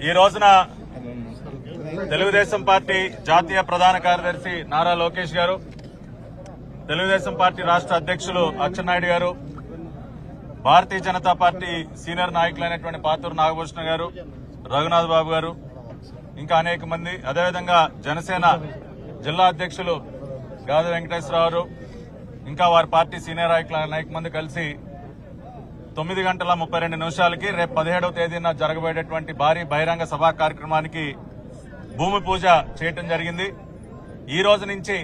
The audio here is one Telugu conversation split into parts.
ఈ రోజున తెలుగుదేశం పార్టీ జాతీయ ప్రధాన కార్యదర్శి నారా లోకేష్ గారు, తెలుగుదేశం పార్టీ రాష్ట్ర అధ్యక్షులు అచ్చెన్నాయుడు గారు, భారతీయ జనతా పార్టీ సీనియర్ నాయకులైనటువంటి పాతూరు నాగభూషణ గారు, రఘునాథ్ బాబు గారు, ఇంకా అనేక మంది, అదేవిధంగా జనసేన జిల్లా అధ్యక్షులు గాది వెంకటేశ్వరరావు, ఇంకా వారి పార్టీ సీనియర్ నాయకులు అనేక మంది కలిసి 9:32 రేపు 17వ తేదీన జరగబోయేటువంటి భారీ బహిరంగ సభా కార్యక్రమానికి భూమి పూజ చేయటం జరిగింది. ఈ రోజు నుంచి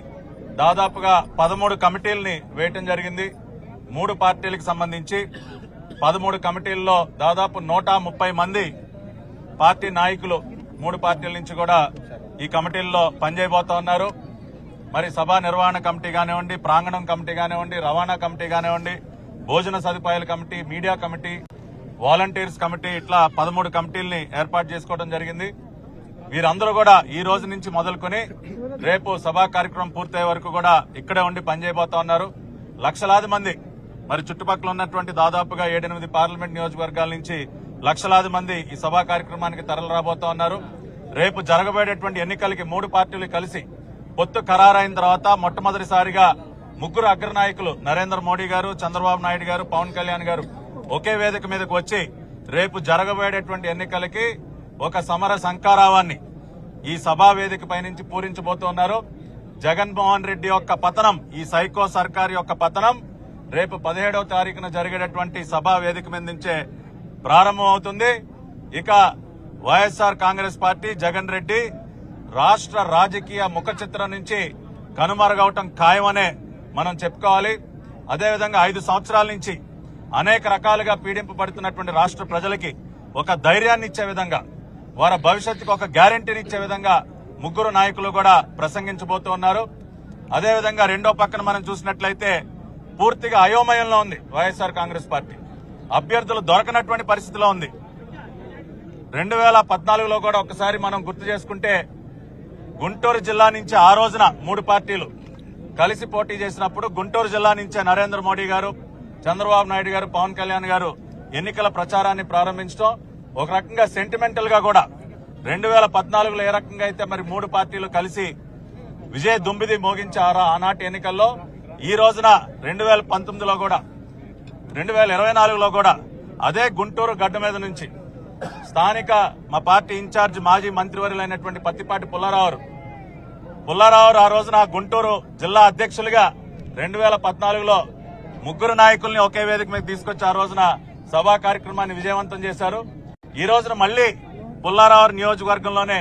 దాదాపుగా 13 కమిటీలని వేయటం జరిగింది. 3 పార్టీలకు సంబంధించి 13 కమిటీల్లో దాదాపు 130 మంది పార్టీ నాయకులు 3 పార్టీల నుంచి కూడా ఈ కమిటీల్లో పనిచేయబోతా ఉన్నారు. మరి సభా నిర్వహణ కమిటీ కానివ్వండి, ప్రాంగణం కమిటీ కానివ్వండి, రవాణా కమిటీ కానివ్వండి, భోజన సదుపాయాల committee, media committee, volunteers committee, ఇట్లా 13 కమిటీల్ని ఏర్పాటు చేసుకోవడం జరిగింది. వీరందరూ కూడా ఈ రోజు నుంచి మొదలుకొని రేపు సభా కార్యక్రమం పూర్తయ్యే వరకు కూడా ఇక్కడే ఉండి పనిచేయబోతా ఉన్నారు. లక్షలాది మంది, మరి చుట్టుపక్కల ఉన్నటువంటి దాదాపుగా 7-8 పార్లమెంట్ నియోజకవర్గాల నుంచి లక్షలాది మంది ఈ సభా కార్యక్రమానికి తరలి రాబోతా ఉన్నారు. రేపు జరగబోయేటువంటి ఎన్నికలకి 3 పార్టీలు కలిసి పొత్తు ఖరారైన తర్వాత మొట్టమొదటిసారిగా 3 అగ్రనాయకులు నరేంద్ర మోడీ గారు, చంద్రబాబు నాయుడు గారు, పవన్ కళ్యాణ్ గారు ఒకే వేదిక మీదకు వచ్చి రేపు జరగబోయేటువంటి ఎన్నికలకి ఒక సమర సంకారావాన్ని ఈ సభా వేదిక పైనుంచి పూరించబోతున్నారు. జగన్మోహన్ రెడ్డి యొక్క పతనం, ఈ సైకో సర్కార్ యొక్క పతనం రేపు 17వ తారీఖున జరిగేటటువంటి సభా వేదిక మీద నుంచే ప్రారంభమవుతుంది. ఇక వైఎస్ఆర్ కాంగ్రెస్ పార్టీ, జగన్ రెడ్డి రాష్ట్ర రాజకీయ ముఖ చిత్రం నుంచి కనుమరుగవటం ఖాయమనే మనం చెప్పుకోవాలి. అదేవిధంగా 5 సంవత్సరాల నుంచి అనేక రకాలుగా పీడింపబడుతున్నటువంటి రాష్ట్ర ప్రజలకి ఒక ధైర్యాన్ని ఇచ్చే విధంగా, వారి భవిష్యత్తుకు ఒక గ్యారంటీని ఇచ్చే విధంగా 3 నాయకులు కూడా ప్రసంగించబోతూ ఉన్నారు. అదేవిధంగా రెండో పక్కన మనం చూసినట్లయితే పూర్తిగా అయోమయంలో ఉంది వైఎస్ఆర్ కాంగ్రెస్ పార్టీ. అభ్యర్థులు దొరకనటువంటి పరిస్థితిలో ఉంది. 2014లో కూడా ఒకసారి మనం గుర్తు చేసుకుంటే గుంటూరు జిల్లా నుంచి ఆ రోజున 3 పార్టీలు కలిసి పోటీ చేసినప్పుడు గుంటూరు జిల్లా నుంచే నరేంద్ర మోడీ గారు, చంద్రబాబు నాయుడు గారు, పవన్ కళ్యాణ్ గారు ఎన్నికల ప్రచారాన్ని ప్రారంభించడం ఒక రకంగా సెంటిమెంటల్ గా కూడా 2014లో ఏ రకంగా అయితే మరి 3 పార్టీలు కలిసి విజయ దుంబిది మోగించారో ఆనాటి ఎన్నికల్లో, ఈ రోజున 2019లో కూడా 2024లో కూడా అదే గుంటూరు గడ్డ మీద నుంచి స్థానిక మా పార్టీ ఇన్ఛార్జ్ మాజీ మంత్రివర్యులైనటువంటి పత్తిపాటి పుల్లారావు ఆ రోజున గుంటూరు జిల్లా అధ్యక్షులుగా 2014లో 3 నాయకుల్ని ఒకే వేదిక మీద తీసుకొచ్చి ఆ రోజున సభా కార్యక్రమాన్ని విజయవంతం చేశారు. ఈ రోజున మళ్లీ పుల్లారావు నియోజకవర్గంలోనే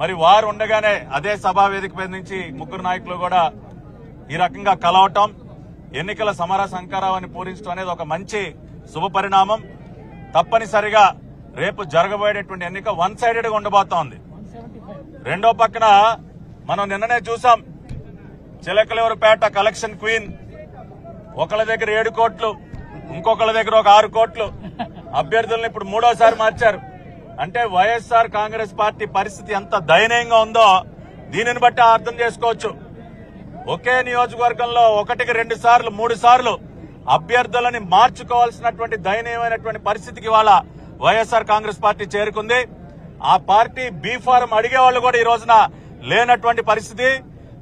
మరి వారు ఉండగానే అదే సభా వేదిక మీద నుంచి 3 నాయకులు కూడా ఈ రకంగా కలవటం, ఎన్నికల సమర సంకారాన్ని పూరించడం అనేది ఒక మంచి శుభ పరిణామం. తప్పనిసరిగా రేపు జరగబోయేటువంటి ఎన్నిక 1 సైడెడ్ గా ఉండబోతోంది. రెండో పక్కన మనం నిన్ననే చూసాం, చిలకలూరుపేట కలెక్షన్ క్వీన్ ఒకళ్ళ దగ్గర 7 కోట్లు, ఇంకొకళ్ళ దగ్గర ఒక 6 కోట్లు, అభ్యర్థులను ఇప్పుడు 3వసారి మార్చారు. అంటే వైఎస్ఆర్ కాంగ్రెస్ పార్టీ పరిస్థితి ఎంత దయనీయంగా ఉందో దీనిని బట్టి అర్థం చేసుకోవచ్చు. ఒకే నియోజకవర్గంలో 1కి 2 సార్లు 3 సార్లు అభ్యర్థులని మార్చుకోవాల్సినటువంటి దయనీయమైనటువంటి పరిస్థితికి ఇవాళ వైఎస్ఆర్ కాంగ్రెస్ పార్టీ చేరుకుంది. ఆ పార్టీ బీఫారం అడిగేవాళ్లు కూడా ఈ రోజున లేనటువంటి పరిస్థితి.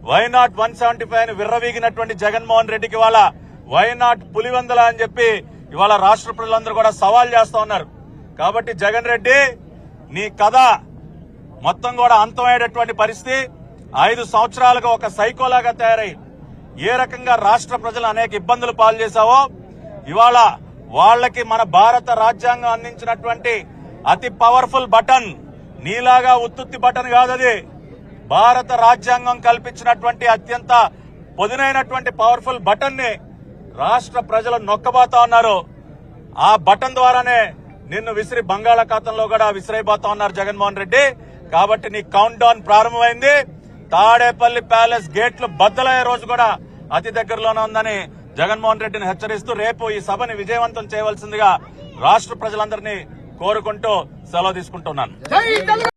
వైనాట్ 175 విర్రవీగినటువంటి జగన్మోహన్ రెడ్డికి ఇవాళ వైనాట్ పులివెందల అని చెప్పి ఇవాళ రాష్ట్ర ప్రజలందరూ కూడా సవాల్ చేస్తా ఉన్నారు. కాబట్టి జగన్ రెడ్డి, నీ కథ మొత్తం కూడా అంతమయ్యేటటువంటి పరిస్థితి. 5 సంవత్సరాలుగా ఒక సైకోలాగా తయారై ఏ రకంగా రాష్ట్ర ప్రజలు అనేక ఇబ్బందులు పాలు చేశావో, ఇవాళ వాళ్లకి మన భారత రాజ్యాంగం అందించినటువంటి అతి పవర్ఫుల్ బటన్, నీలాగా ఉత్తుత్తి బటన్ కాదది, భారత రాజ్యాంగం కల్పించినటువంటి అత్యంత పొదునైనటువంటి పవర్ఫుల్ బటన్ ని రాష్ట్ర ప్రజలు నొక్కబోతా ఉన్నారు. ఆ బటన్ ద్వారానే నిన్ను విసిరి బంగాళాఖాతంలో కూడా విసిరైపోతా ఉన్నారు జగన్మోహన్ రెడ్డి. కాబట్టి నీ కౌంట్ డౌన్ ప్రారంభమైంది. తాడేపల్లి ప్యాలెస్ గేట్లు బద్దలయ్యే రోజు కూడా అతి దగ్గరలోనే ఉందని జగన్మోహన్ రెడ్డిని హెచ్చరిస్తూ రేపు ఈ సభని విజయవంతం చేయవలసిందిగా రాష్ట్ర ప్రజలందరినీ కోరుకుంటూ సెలవు తీసుకుంటున్నాను.